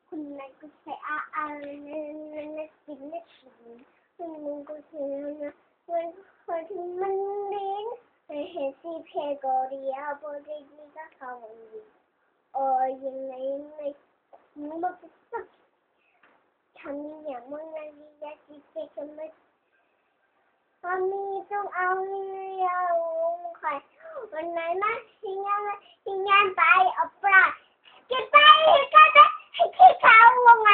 คุณนายก็ใส่กินไม่ถึงคุณมึงก็ใส่วันมันลิ้นไม่เห็นสิเพกอริยาบริจิกาเขาวันโอ้ยยังไงมึงบอกสักทำอย่างมึงไงอยากจะเจอกันไหมตอนนี้ต้องเอาเรื่องใครวันไหนมาสิ่งงานไปเอาปลาเก็บไปให้ที่เขาว่าไง